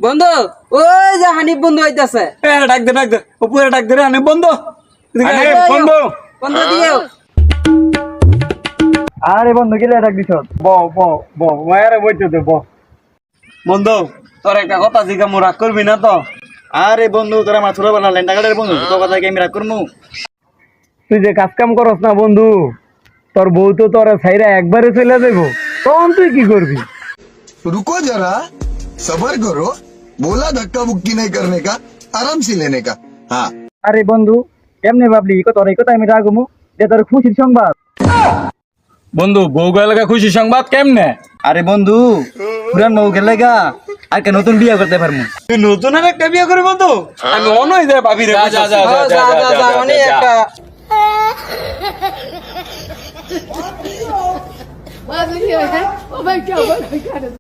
বন্ধু ওই যে হানিফ বন্ধু হইতাছে। ডাক দে উপরে ডাক দে রে হানিফ বন্ধু। হানিফ বন্ধু বন্ধু দিও। আরে বন্ধু গেলে ডাক দিছ ব মায়ারে বইতে দে বন্ধু তোর একটা কথা জিজ্ঞামু রাগ করবি না তো? আরে বন্ধু তোরা আমার ছোট বেলা লেন্ডা কাটের বন্ধু তোর কথা কি আমি রাগ করমু? তুই যে কাজ কাম করস না বন্ধু, তোর বউ তো তোর ছাইরা একবারে চলে যাইব, তখন তুই কি করবি? रुको जरा सबर करो बोला धक्का मुक्की नहीं करने का आराम से लेने का हाँ আরে বন্ধু কেমনে ভাবলি তোর এই কথা আমি রাগমু যে তোর খুশির সংবাদ? বন্ধু বউ গেলে খুশি সংবাদ কেমনে? আরে বন্ধু পুরান বউ গেলে গা আর কে নতুন বিয়ে করতে পারমু। তুই নতুন আর একটা বিয়ে করবি বন্ধু? আমি অনই যায় ভাবি রে। যা অনেক একটা Oh my God.